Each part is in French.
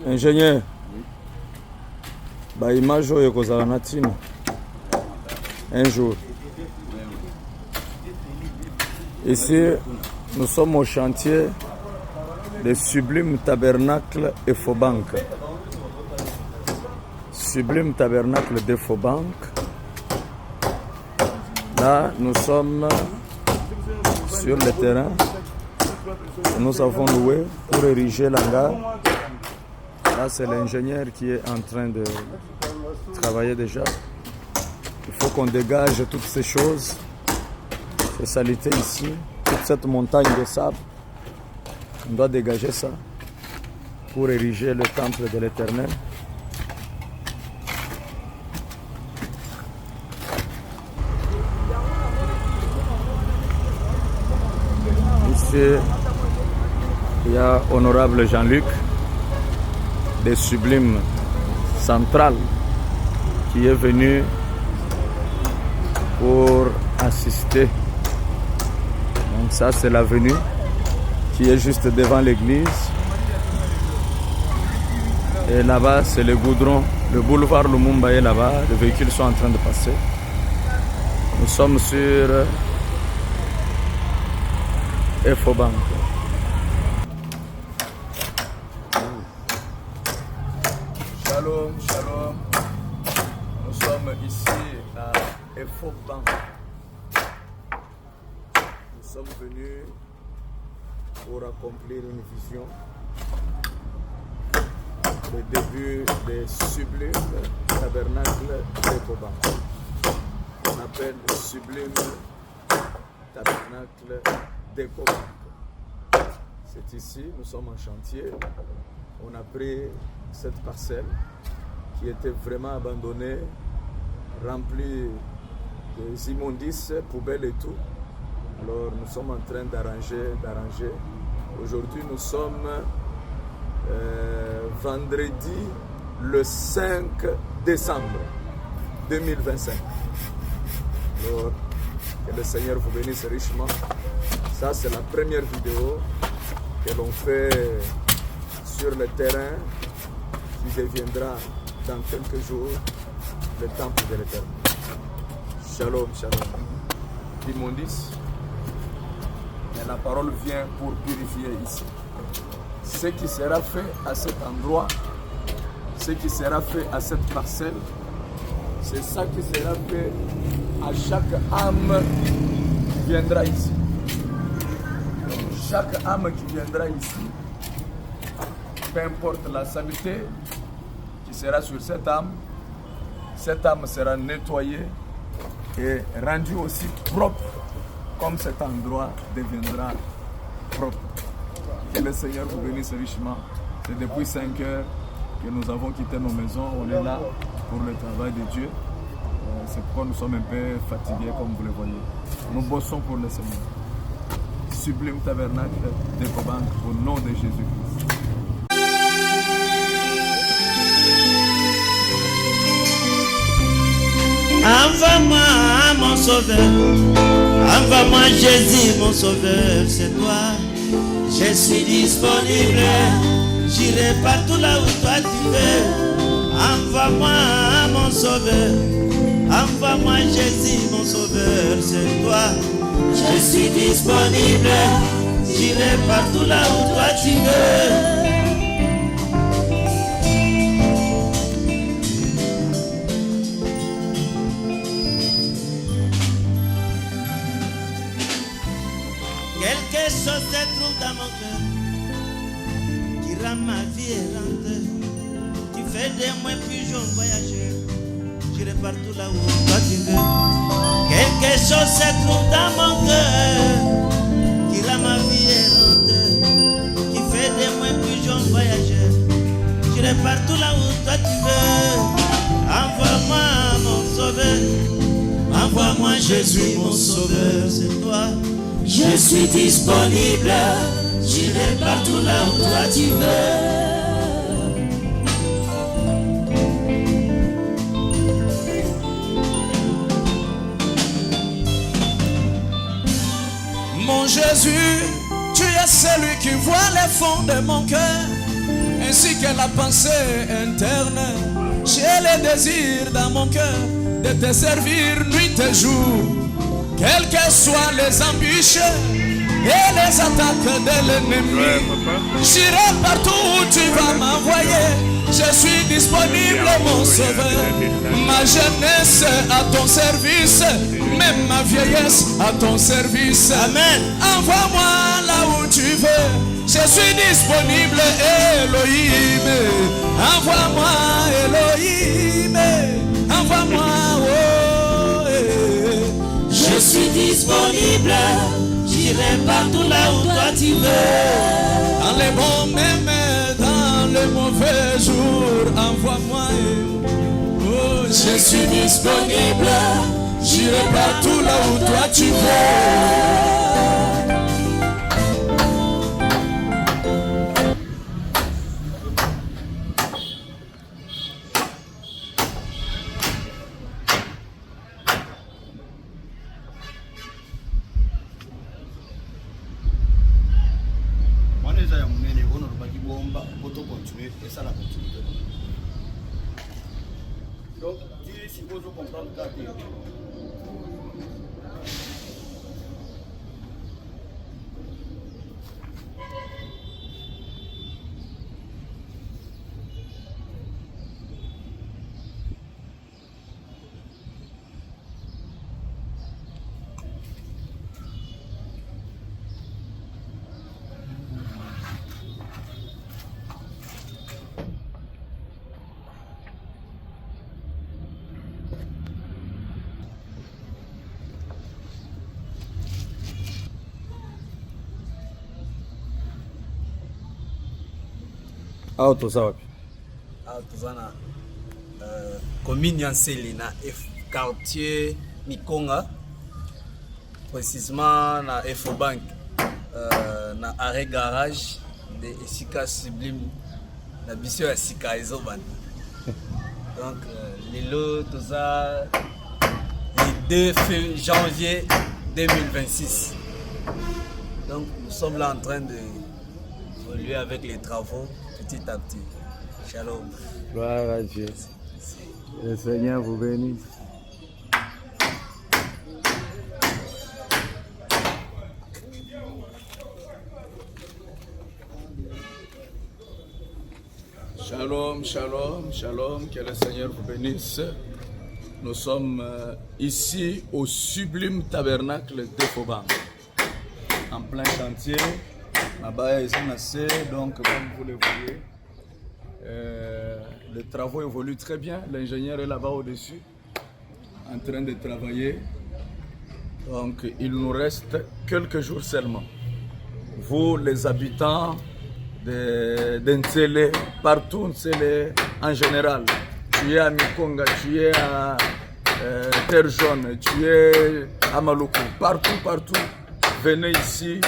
Ingénieur, bah image oyo kozala na ntina un jour. Ici, nous sommes au chantier de Sublime Tabernacle et Fobank. Sublime Tabernacle de Fobank. Là, nous sommes sur le terrain. Nous avons loué pour ériger la gare. Là, c'est l'ingénieur qui est en train de travailler déjà. Il faut qu'on dégage toutes ces choses, ces saletés ici, toute cette montagne de sable. On doit dégager ça pour ériger le temple de l'Éternel. Ici, il y a Honorable Jean-Luc des Sublimes Centrales qui est venu pour assister. Donc ça c'est l'avenue qui est juste devant l'église. Et là-bas c'est le goudron, le boulevard Lumumba est là-bas, les véhicules sont en train de passer. Nous sommes sur Efobank. Shalom, shalom. Nous sommes ici à Efobank. Nous sommes venus pour accomplir une vision. Le début des Sublimes Tabernacle d'Efobank. On appelle Sublime Tabernacle d'Efobank. C'est ici, nous sommes en chantier. On a pris cette parcelle qui était vraiment abandonnée, remplie des immondices, poubelles et tout. Alors nous sommes en train d'arranger. Aujourd'hui nous sommes vendredi le 5 décembre 2025. Alors que le Seigneur vous bénisse richement. Ça c'est la première vidéo que l'on fait sur le terrain qui deviendra dans quelques jours le temple de l'Éternel. Shalom, shalom. L'immondice, mais la parole vient pour purifier ici. Ce qui sera fait à cet endroit, ce qui sera fait à cette parcelle, c'est ça qui sera fait à chaque âme qui viendra ici. Chaque âme qui viendra ici, peu importe la saleté qui sera sur cette âme sera nettoyée et rendue aussi propre comme cet endroit deviendra propre. Que le Seigneur vous bénisse richement. C'est depuis 5 heures que nous avons quitté nos maisons. On est là pour le travail de Dieu. C'est pourquoi nous sommes un peu fatigués comme vous le voyez. Nous bossons pour le Seigneur. Sublime Tabernacle d'Efobank au nom de Jésus-Christ. Envoie-moi mon sauveur, envoie-moi Jésus mon sauveur, c'est toi. Je suis disponible, j'irai partout là où toi tu veux. Envoie-moi mon sauveur, envoie-moi Jésus mon sauveur, c'est toi. Je suis disponible, j'irai partout là où toi tu veux. Quelque chose se trouve dans mon cœur qui rend ma vie errante. Tu fais de moi plus jeune voyageur. J'irai partout là où toi tu veux. choses se trouvent dans mon cœur, qui rend ma vie errante, qui fait de moi pigeon voyageur. J'irai partout là où toi tu veux. Envoie-moi mon sauveur, envoie-moi Jésus mon sauveur, c'est toi. Je suis disponible, j'irai partout là où toi tu veux. Mon Jésus, tu es celui qui voit les fonds de mon cœur, ainsi que la pensée interne. J'ai le désir dans mon cœur de te servir nuit et jour, quelles que soient les embûches et les attaques de l'ennemi. J'irai partout où tu vas m'envoyer. Je suis disponible, mon sauveur. Ma jeunesse à ton service, même ma vieillesse à ton service. Amen. Envoie-moi là où tu veux. Je suis disponible, Elohim. Envoie-moi, Elohim. Envoie-moi, oh, Je suis disponible, j'irai partout là où toi tu veux. dans les bons même dans les mauvais jours, envoie-moi. Oh, Je suis disponible, j'irai partout là où toi tu veux. Donc, tu supposes comprendre ta vie. Toza wapi? Toza na commune Yanseli na quartier Mikonga, précisément na Efobank, na arrêt garage de Esika Sublime na biso ya Sika Ezoban. Donc lelo toza le 2 janvier 2026. Donc nous sommes là en train de évoluer avec les travaux petit à petit. Shalom. Gloire à Dieu. Le Seigneur vous bénisse. Shalom, shalom, shalom, que le Seigneur vous bénisse. Nous sommes ici au sublime tabernacle d'Efobank, en plein chantier. Donc, comme vous le voyez, les travaux évoluent très bien. L'ingénieur est là-bas au-dessus, en train de travailler. Donc, il nous reste quelques jours seulement. Vous, les habitants d'Nsele, partout Nsele en général, tu es à Mikonga, tu es à Terre Jaune, tu es à Maluku, partout, venez ici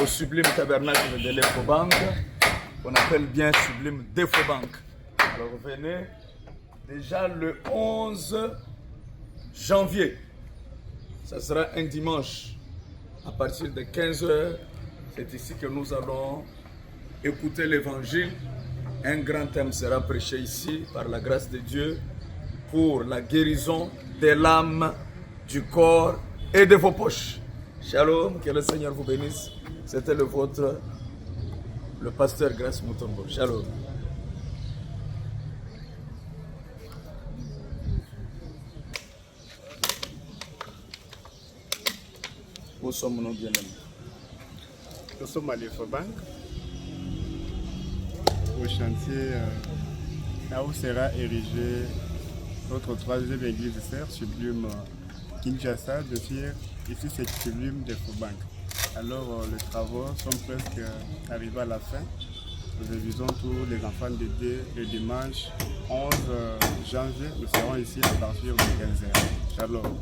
au sublime tabernacle de l'Efobank, qu'on appelle bien sublime d'Efobank. Alors venez, déjà le 11 janvier, ça sera un dimanche, à partir de 15h, c'est ici que nous allons écouter l'évangile. Un grand thème sera prêché ici, par la grâce de Dieu, pour la guérison de l'âme, du corps et de vos poches. Shalom, que le Seigneur vous bénisse. C'était le vôtre, le pasteur Grace Mutombo. Shalom. Où sommes-nous, bien-aimés? Nous sommes à l'Efobank, au chantier là où sera érigée notre troisième église sœur sublime Kinshasa de dire ici c'est Sublime de Faubank. Alors les travaux sont presque arrivés à la fin. Nous invitions tous les enfants de Dieu le dimanche 11 janvier. Nous serons ici à partir de 15h. Shalom.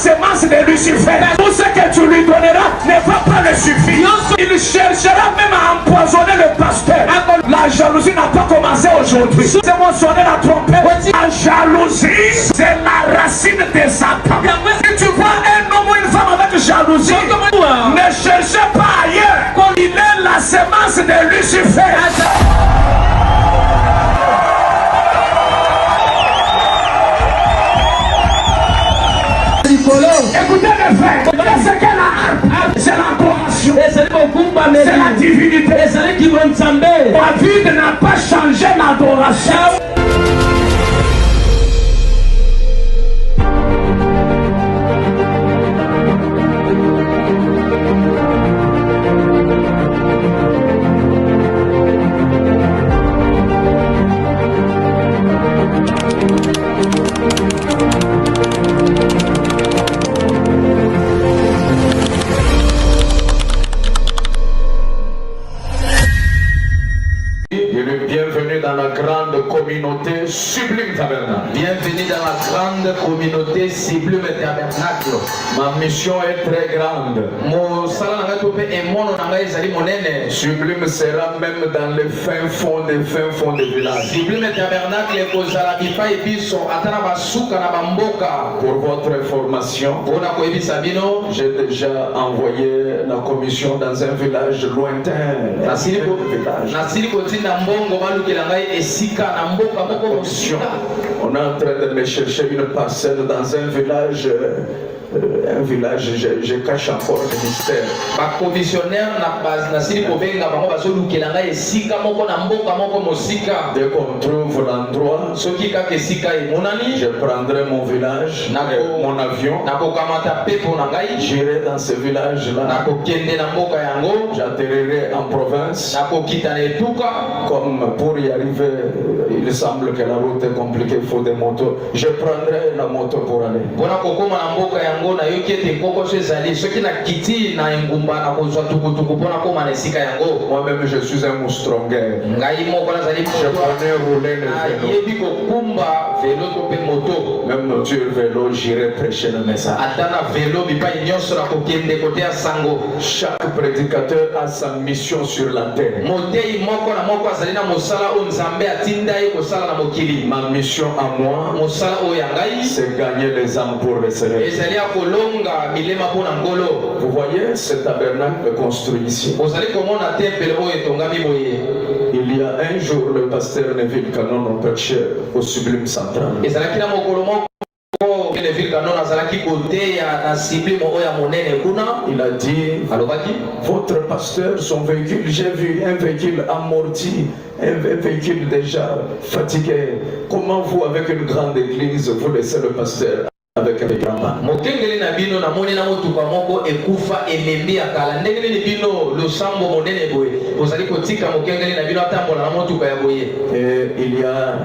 semence de Lucifer. Tout ce que tu lui donneras ne va pas le suffire. Il cherchera même à empoisonner le pasteur. La jalousie n'a pas commencé aujourd'hui. C'est mon sonner la trompette. La jalousie, c'est la racine des Satan. Si tu vois un homme ou une femme avec jalousie, ne cherchez pas ailleurs. Il est la semence de Lucifer. Écoutez mes frères, c'est qu'elle a, c'est l'adoration, c'est la divinité. David n'a pas changé l'adoration. Communauté sublime tabernacle. Bienvenue dans la grande communauté sublime tabernacle. Ma mission est très grande. Sublime sera même dans les fins fonds des villages. Sublime tabernacle pour votre information, j'ai déjà envoyé la commission dans un village lointain. On est en train de me chercher une parcelle dans un village, je cache encore le mystère. Ma commissionnaire n'a pas dès qu'on trouve l'endroit, je prendrai mon village, mon avion, j'irai dans ce village-là, j'atterrirai en province. Comme pour y arriver, il semble que la route est compliquée, il faut des motos. Je prendrai la moto pour aller. Moi-même je suis un moustrongueur. Je prenais rouler le vélo. Même Dieu vélo, j'irai prêcher le message. Chaque prédicateur a sa mission sur la terre. Ma mission à moi, c'est gagner les âmes pour le Seigneur. Vous voyez ce tabernacle construit ici. Il y a un jour, le pasteur Neville Canon on prêchait au Sublime Central. Il a dit, votre pasteur, son véhicule, j'ai vu un véhicule amorti, un véhicule déjà fatigué. Comment vous, avec une grande église, vous laissez le pasteur avec un grand pas? Et il y a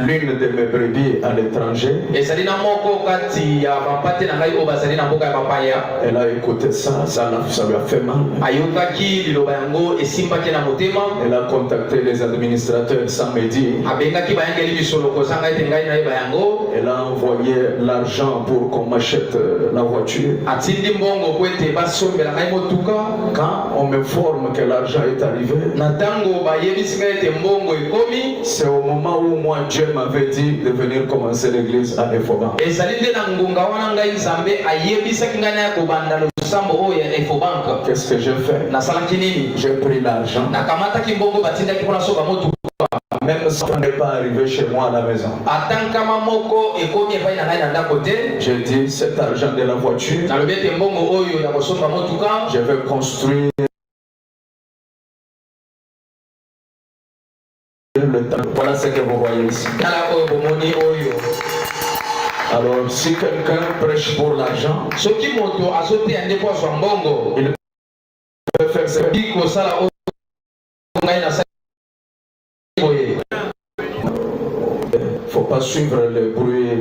l'une de mes brebis à l'étranger. Elle a écouté ça, ça lui a fait mal. Elle a contacté les administrateurs sans me dire. Elle a envoyé l'argent pour qu'on m'achète la voiture. Quand on me forme que l'argent est arrivé, c'est au moment où moi Dieu m'avait dit de venir commencer l'église à Efoban. Qu'est-ce que j'ai fait? J'ai pris l'argent. Même si on n'est pas arrivé chez moi à la maison, j'ai dit cet argent de la voiture, je vais construire le temple. Voilà ce que vous voyez ici. Alors si quelqu'un prêche pour l'argent, il peut faire ça. Faut pas suivre le bruit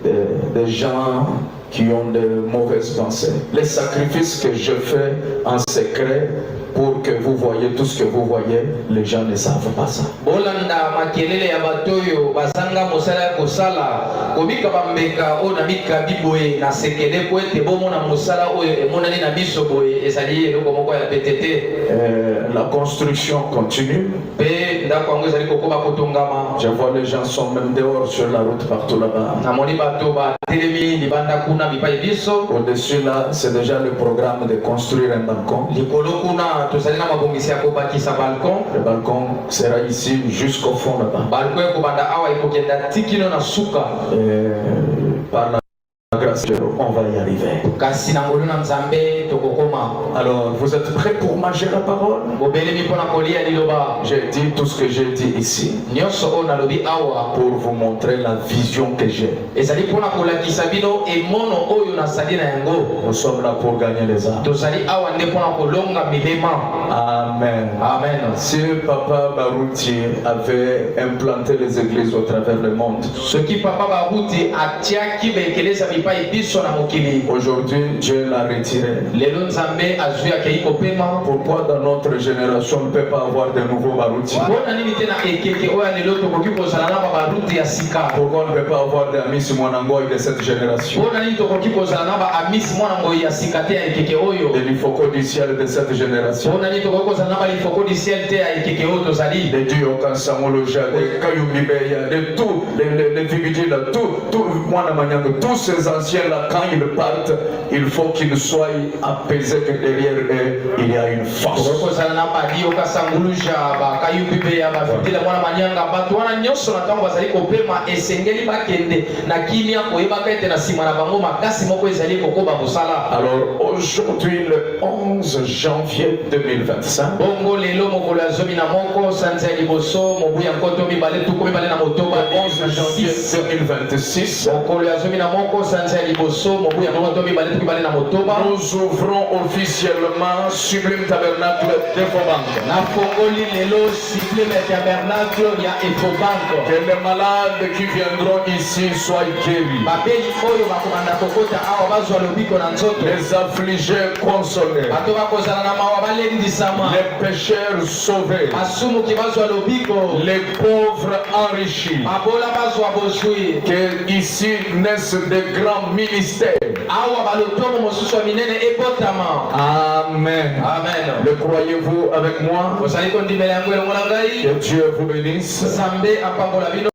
des gens qui ont de mauvaises pensées. Les sacrifices que je fais en secret, pour que vous voyez tout ce que vous voyez. Les gens ne savent pas ça. Bolanda makelele ya batoyo basanga mosala kosala komika bambeka ona mika biboye na sekele ko ete bomona mosala oyo emonani na biso boye ezali eloko moko ya PTT. La construction continue. Pe ndako yango ezali kokoba kotongama. Je vois les gens sont même dehors sur la route partout là-bas. Namoni bato ba telemi libanda kuna bipai biso. Au-dessus là, c'est déjà le programme de construire un balcon. Likolo kuna tozali na mabongisi ya kobakisa balcon. Le balcon sera ici jusqu'au fond là-bas. Balcon ekobanda awa ekokenda tikino na suka. Par la grâce de Dieu, on va y arriver. Kasi na ngolu na Nzambe tokokoma. Alors, vous êtes prêts pour manger la parole? Bobelemi pona kolia liloba. J'ai dit tout ce que j'ai dit ici Nyonso ona lobi awa pour vous montrer la vision que j'ai. ezali pona kolakisa bino emono oyo nasali na yango. Nous sommes là pour gagner les âmes. Tozali awa nde pona kolonga milema. Amen. Amen. Si Papa Baruti avait implanté les églises au travers le monde, Soki papa Baruti atiaki bekeleza bipai biso na mokili. aujourd'hui Dieu l'a retiré. Lelo Nzambe azwi akei kopema. Pourquoi dans notre génération on ne peut pas avoir de nouveaux Baruti? Bona nini tena ekeke oyo lelo tokoki kozala na babaruti ya sika? Pourquoi on ne peut pas avoir d'Amis Mwanangoy de cette génération? Bona nini tokoki kozala na baamisi mwana ngoyi ya sika te ya ekeke oyo? De l'Ifoko du ciel de cette génération. Bona nini tokoki kozala na balifoko du ciel te ya ekeke oyo tozali? De Dieu au Kansamoloja, de Kayumbibeya, de tous les Vibidji là, tout Mwana Manyango, tous ces anciens là, quand ils partent, il faut qu'ils soient apaisés que derrière eux, il y a une force. Tokoki kozala na badi oka sanguluja bakayumbibe ya bafitila mwana manyanga bato wana nyonso na ntango bazali kopema esengeli bakende na kimia koyebaka ete na nsima na bango makasi moko ezali kokoba kosala. Alors aujourd'hui le 11 janvier 2025, bongo lelo mokolo ya zomi na moko sanza ya liboso mobu ya nkoto mibale tuku mibale na motoba 11 janvier 2026, mokolo ya zomi na moko sanza ya liboso mobu ya nkoto mibale tuku mibale na motoba nous ouvrons officiellement Sublime Tabernacle d'Efobank. na fongoli lelo Sublime Tabernacle ya Efobank. Que les malades qui viendront ici soient guéris. babeli oyo bakomanda kokota awa bazwa lobiko na nzoto. Les affligés consolés. bato bakozala na mawa balendisama. Les pécheurs sauvés. basumuki bazwa lobiko. Les pauvres enrichis. babola bazwa bozwi. Que ici naissent de grands ministères. awa balotomo mosusu ya minene ebotama. Amen. Amen. Le croyez-vous avec moi? ozali kondimela yango elongo na ngai. Que Dieu vous bénisse. Nzambe apambola bino.